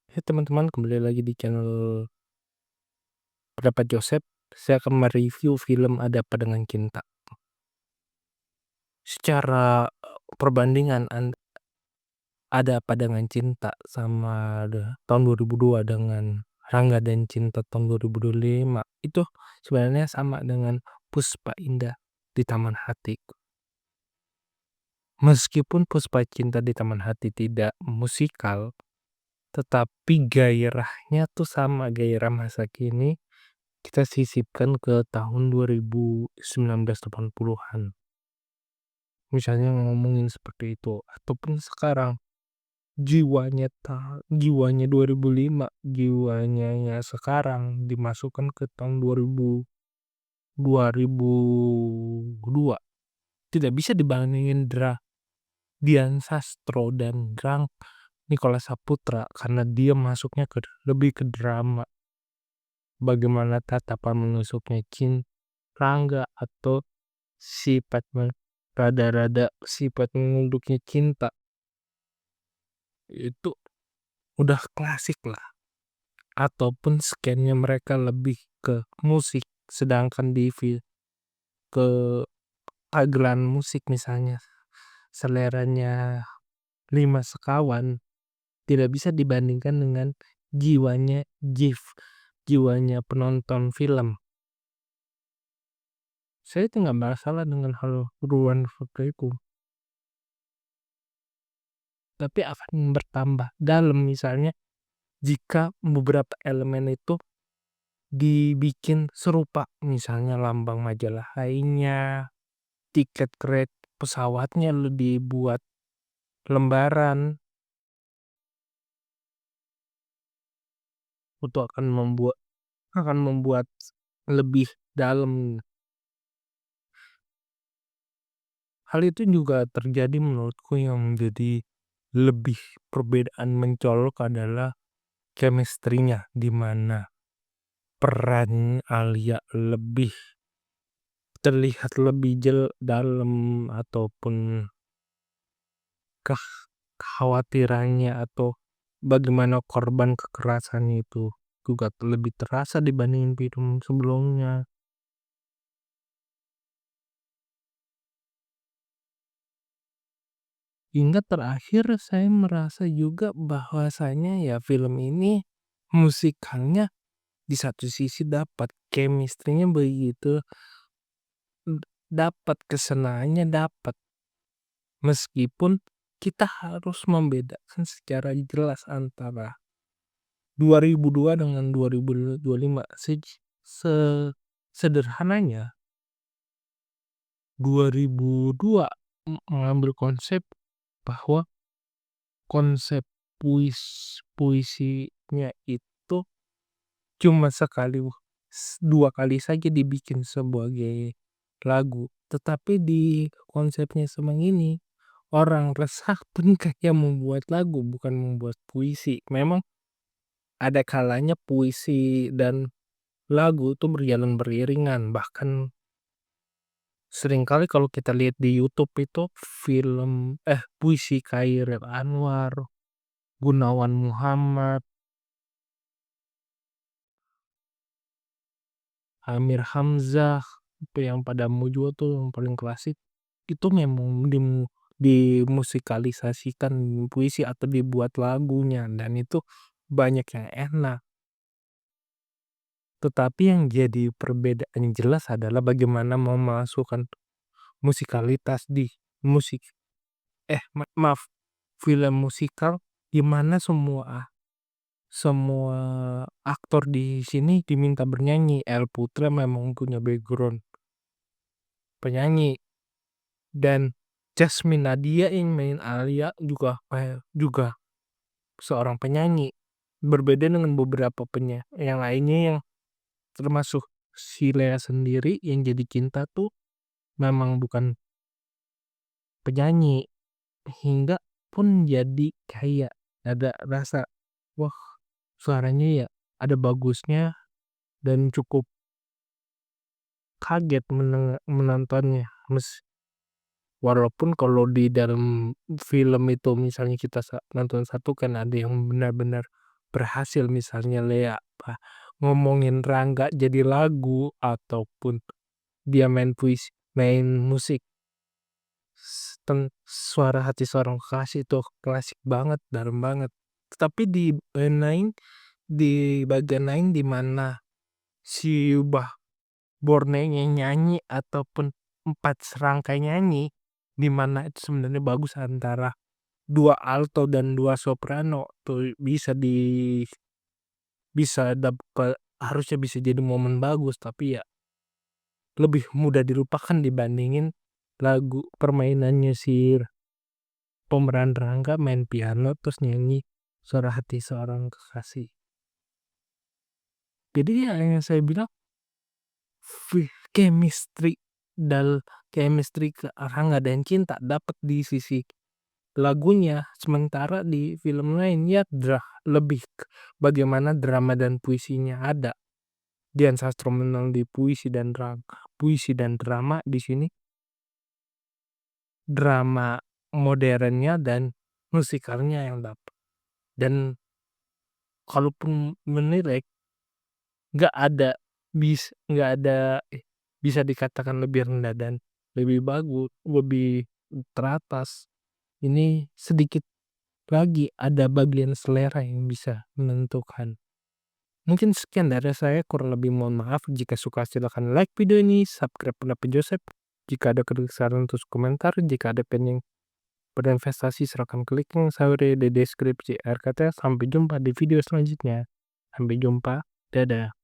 Hai teman-teman, kembali lagi di channel Pendapat Joseph. Saya akan mereview film Ada Apa Dengan Cinta. Secara perbandingan Ada Apa Dengan Cinta sama tahun 2002 dengan Rangga dan Cinta tahun 2025 itu sebenarnya sama dengan Puspa Indah di Taman Hati. Meskipun Puspa Cinta di Taman Hati tidak musikal, tetapi gairahnya tuh sama, gairah masa kini kita sisipkan ke tahun 1980-an. Misalnya ngomongin seperti itu, ataupun sekarang jiwanya 2005, jiwanya ya sekarang dimasukkan ke tahun 2002. Tidak bisa dibandingin Dian Sastro dan Nicholas Saputra karena dia masuknya lebih ke drama. Bagaimana tatapan menusuknya Rangga atau sifat rada-rada sifat menunduknya cinta itu udah klasik lah. Ataupun scannya mereka lebih ke musik, sedangkan ke agelan musik misalnya seleranya Lima Sekawan tidak bisa dibandingkan dengan jiwanya penonton film. Saya tidak masalah dengan hal ruan seperti itu, tapi akan bertambah dalam misalnya jika beberapa elemen itu dibikin serupa, misalnya lambang majalah lainnya, tiket kereta pesawatnya dibuat lembaran, itu akan membuat lebih dalam. Hal itu juga terjadi menurutku, yang menjadi lebih perbedaan mencolok adalah chemistry-nya, di mana peran Alia lebih terlihat lebih dalam, ataupun kekhawatirannya atau bagaimana korban kekerasan itu juga lebih terasa dibandingin film sebelumnya. Hingga terakhir saya merasa juga bahwasanya ya film ini musikalnya di satu sisi dapat, chemistry-nya begitu dapat, kesenangannya dapat. Meskipun kita harus membedakan secara jelas antara 2002 dengan 2025. Sederhananya 2002 mengambil konsep bahwa konsep puisinya itu cuma dua kali saja dibikin sebagai lagu, tetapi di konsepnya Semang ini orang resah pun kayak membuat lagu, bukan membuat puisi. Memang ada kalanya puisi dan lagu itu berjalan beriringan, bahkan seringkali kalau kita lihat di YouTube itu puisi Chairil Anwar, Gunawan Muhammad, Amir Hamzah, yang Padamu juga tuh yang paling klasik, itu memang dimusikalisasikan puisi atau dibuat lagunya, dan itu banyak yang enak. Tetapi yang jadi perbedaan jelas adalah bagaimana memasukkan musikalitas di musik maaf, film musikal, di mana semua aktor di sini diminta bernyanyi. El Putra memang punya background penyanyi, dan Jasmine Nadia yang main Alia juga seorang penyanyi. Berbeda dengan beberapa penyanyi yang lainnya, yang termasuk si Lea sendiri yang jadi Cinta tuh memang bukan penyanyi, hingga pun jadi kayak ada rasa wah, suaranya ya ada bagusnya, dan cukup kaget menontonnya. Walaupun kalau di dalam film itu misalnya kita nonton satu kan ada yang benar-benar berhasil misalnya ngomongin Rangga jadi lagu ataupun dia main musik Suara Hati Seorang Kekasih itu klasik banget, dalam banget. Tapi di bagian lain di mana si Borneo nyanyi ataupun 4 serangkai nyanyi, di mana itu sebenarnya bagus antara 2 alto dan 2 soprano tuh bisa harusnya bisa jadi momen bagus, tapi ya lebih mudah dilupakan dibandingin permainannya si pemeran Rangga main piano terus nyanyi Suara Hati Seorang Kekasih. Jadi ya yang saya bilang chemistry ke Rangga dan Cinta dapat di sisi lagunya, sementara di film lain ya lebih bagaimana drama dan puisinya ada. Dian Sastro menang di puisi dan drama, di sini drama modernnya dan musikalnya yang dapat. Dan kalaupun menilai nggak ada bisa dikatakan lebih rendah dan lebih bagus, lebih teratas. Ini sedikit lagi ada bagian selera yang bisa menentukan. Mungkin sekian dari saya, kurang lebih mohon maaf. Jika suka silahkan like video ini, subscribe Pendapat Joseph. Jika ada kritik saran terus komentar, jika ada pengen berinvestasi silahkan klik link saya di deskripsi RKT. Sampai jumpa di video selanjutnya. Sampai jumpa, dadah.